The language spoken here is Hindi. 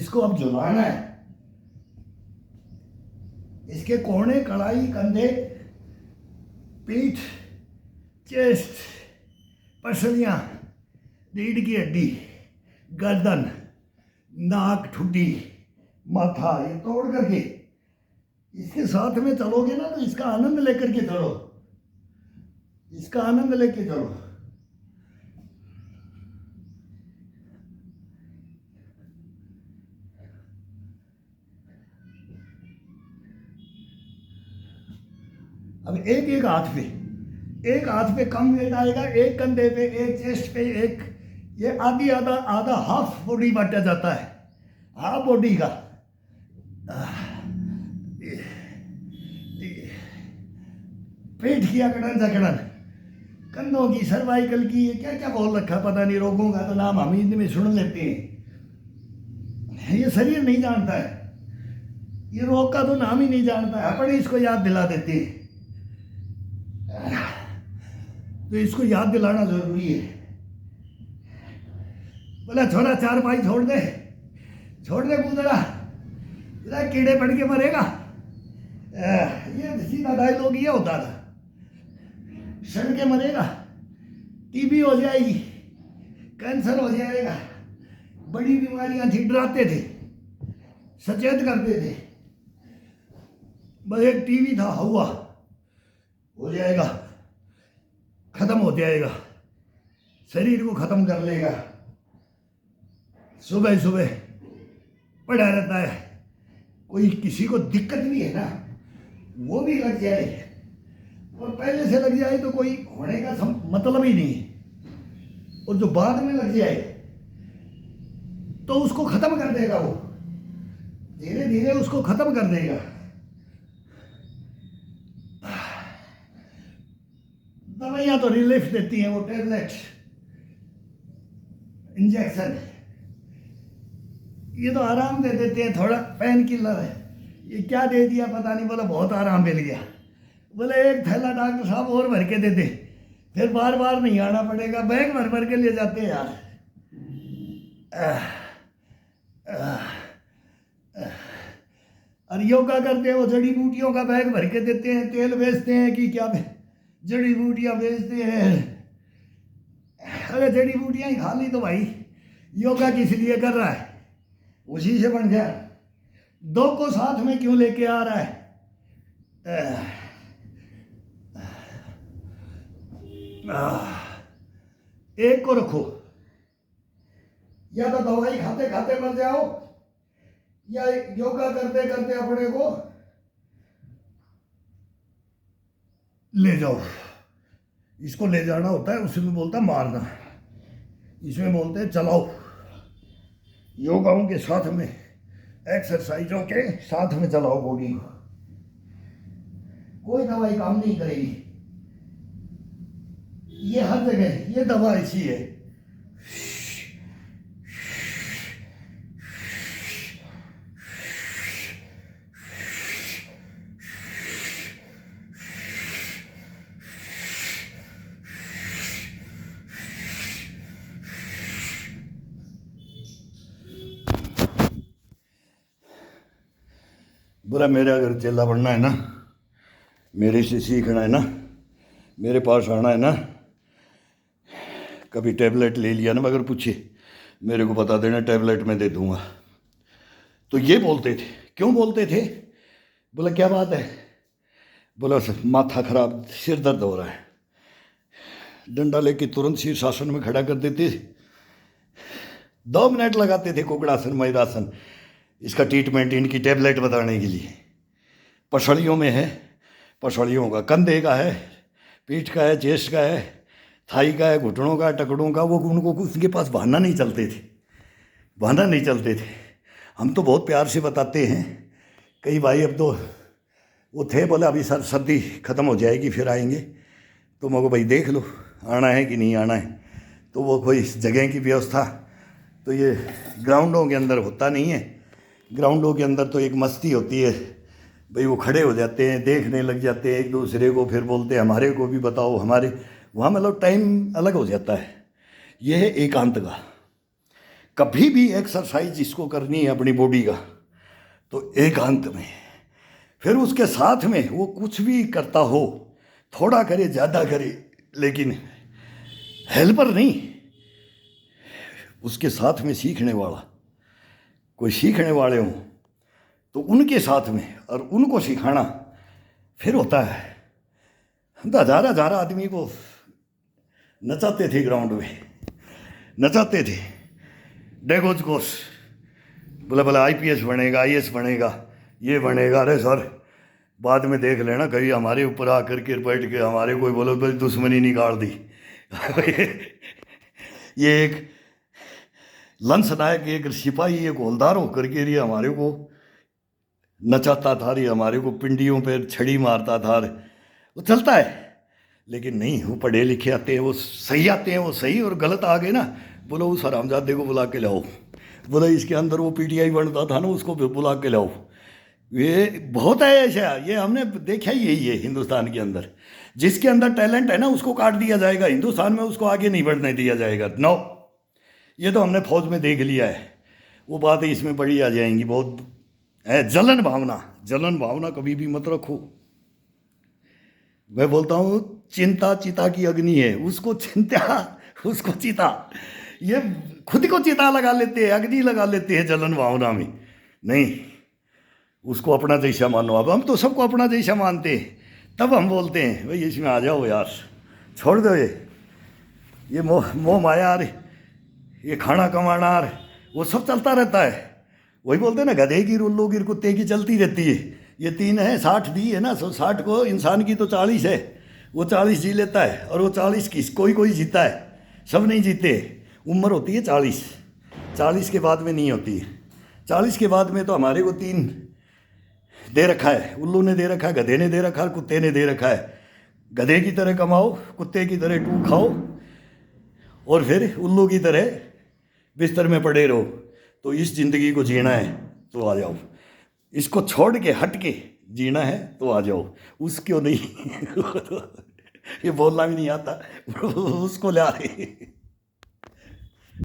इसको अब झुलाना है। इसके कोहने, कलाई, कंधे, पीठ, चेस्ट, पसलियाँ, रीढ़ की हड्डी, गर्दन, नाक, ठुड्डी, माथा, ये तोड़ करके इसके साथ में चलोगे ना तो इसका आनंद लेकर के चलो, इसका आनंद लेके चलो। अब एक हाथ पे कम वेट आएगा, एक कंधे पे, एक चेस्ट पे, एक ये आधा हाफ बॉडी बांटा जाता है, हाफ बॉडी का। पेट की अकड़न जकड़न, कंधों की, सर्वाइकल की, ये क्या क्या बोल रखा पता नहीं, रोगों का तो नाम हम हिंदी में सुन लेते हैं। ये शरीर नहीं जानता है, ये रोग का तो नाम ही नहीं जानता है, अपने इसको याद दिला देते हैं। तो इसको याद दिलाना जरूरी है। बोला छोरा चारपाई छोड़ दे कूदड़ा, कीड़े पड़ के मरेगा। ये सीधा डायलॉग ये होता था, सड़ के मरेगा, टीबी हो जाएगी, कैंसर हो जाएगा, बड़ी बीमारियां थी, डराते थे, सचेत करते थे। बस एक टीवी था, हुआ हो जाएगा, खत्म हो जाएगा, शरीर को खत्म कर लेगा। सुबह सुबह पड़ा रहता है, कोई किसी को दिक्कत भी है ना, वो भी लग जाए, और पहले से लग जाए तो कोई होने का मतलब ही नहीं है, और जो बाद में लग जाए तो उसको खत्म कर देगा, वो धीरे धीरे उसको खत्म कर देगा। दवाइयां तो रिलीफ देती हैं, वो टेबलेट, इंजेक्शन, ये तो आराम दे देते हैं, थोड़ा पेन किलर है, ये क्या दे दिया पता नहीं, बोला बहुत आराम मिल गया। बोले एक थैला डॉक्टर साहब और भर के दे दे, फिर बार बार नहीं आना पड़ेगा, बैग भर भर के ले जाते हैं यार। और योगा करते हैं, वो जड़ी बूटियों का बैग भर के देते हैं, तेल बेचते हैं कि क्या जड़ी बूटियां बेचते हैं। अरे जड़ी बूटियां ही खा ली तो भाई योगा किस लिए कर रहा है, उसी से बन गया। दो को साथ में क्यों लेके आ रहा है? एक को रखो, या तो दवाई खाते खाते मर जाओ, या योगा करते करते अपने को ले जाओ। इसको ले जाना होता है, उसमें बोलता मारना, इसमें बोलते हैं चलाओ। योगाओं के साथ में, एक्सरसाइजों के साथ में चलाओ बॉडी को, कोई दवाई काम नहीं करेगी। ये हर जगह ये दवा ऐसी है। बोला मेरा अगर चेला बनना है ना, मेरे से सीखना है ना, मेरे पास आना है ना, कभी टैबलेट ले लिया ना, मगर पूछे मेरे को बता देना, टैबलेट मैं दे दूंगा। तो ये बोलते थे। क्यों बोलते थे? बोला क्या बात है? बोला माथा खराब, सिर दर्द हो रहा है। डंडा लेके तुरंत शीर्षासन में खड़ा कर देते, 2 मिनट लगाते थे कुकड़ासन, मयूरासन, इसका ट्रीटमेंट, इनकी टैबलेट बताने के लिए। पसलियों में है, पसलियों का, कंधे का है, पीठ का है, चेस्ट का है, थाई का है, घुटनों का, टकड़ों का, वो उनको उसके पास बहाना नहीं चलते थे, बहाना नहीं चलते थे। हम तो बहुत प्यार से बताते हैं। कई भाई अब तो वो थे, बोले अभी सर सर्दी ख़त्म हो जाएगी फिर आएंगे, तो मैं को भाई देख लो आना है कि नहीं आना है। तो वो कोई जगह की व्यवस्था तो ये ग्राउंडों के अंदर होता नहीं है। ग्राउंडों के अंदर तो एक मस्ती होती है भाई, वो खड़े हो जाते हैं, देखने लग जाते हैं एक दूसरे को, फिर बोलते हैं हमारे को भी बताओ, हमारे वहाँ मतलब टाइम अलग हो जाता है। ये है एकांत का। कभी भी एक्सरसाइज जिसको करनी है अपनी बॉडी का तो एकांत में, फिर उसके साथ में वो कुछ भी करता हो, थोड़ा करे ज़्यादा करे, लेकिन हेल्पर नहीं, उसके साथ में सीखने वाला, कोई सीखने वाले हों तो उनके साथ में और उनको सिखाना, फिर होता है। हम तो हज़ार हज़ार आदमी को नचाते थे ग्राउंड में, नचाते थे डेगोज कोस, बोला बोला IPS बनेगा, IAS बनेगा, ये बनेगा। अरे सर बाद में देख लेना, कभी हमारे ऊपर आकर के बैठ के हमारे कोई बोलो तो दुश्मनी निकाल दी। ये एक लंस नायक, एक सिपाही, एक हौलदार होकर के ये हमारे को नचाता था, ये हमारे को पिंडियों पे छड़ी मारता था। वो चलता है, लेकिन नहीं, वो पढ़े लिखे आते हैं, वो सही आते हैं, वो सही और गलत आ गए ना, बोलो उस हरामजादे को बुला के लाओ, बोलो इसके अंदर वो PTI बनता था ना, उसको बुला के लाओ। ये बहुत है ऐसा, ये हमने देखा ही यही है हिंदुस्तान के अंदर। जिसके अंदर टैलेंट है ना उसको काट दिया जाएगा, हिंदुस्तान में उसको आगे नहीं बढ़ने दिया जाएगा। नो, ये तो हमने फौज में देख लिया है, वो बातें इसमें बड़ी आ जाएंगी। बहुत है जलन भावना, जलन भावना कभी भी मत रखो। मैं बोलता हूँ चिंता चिता की अग्नि है, उसको चिंता, उसको चिता, ये खुद को चिता लगा लेते हैं, अग्नि लगा लेते हैं जलन भावना में। नहीं, उसको अपना जैसा मानो। अब हम तो सबको अपना जैसा मानते हैं, तब हम बोलते हैं भाई इसमें आ जाओ यार, छोड़ दो ये मोह मोह माया, ये खाना कमाना, वो सब चलता रहता है। वही बोलते हैं ना, गधे की उल्लू की कुत्ते की चलती रहती है। ये 3 है, 60 दी है ना, 60 को इंसान की तो 40 है, वो 40 जी लेता है। और वो 40 किस कोई कोई जीता है, सब नहीं जीते। उम्र होती है 40, 40 के बाद में नहीं होती है। 40 के बाद में तो हमारे को 3 दे रखा है, उल्लू ने दे रखा है, गधे ने दे रखा है, कुत्ते ने दे रखा है। गधे की तरह कमाओ, कुत्ते की तरह टू खाओ, और फिर उल्लू की तरह बिस्तर में पड़े रहो। तो इस ज़िंदगी को जीना है तो आ जाओ, इसको छोड़ के हट के जीना है तो आ जाओ, उसको नहीं। ये बोलना भी नहीं आता, उसको ला रहे।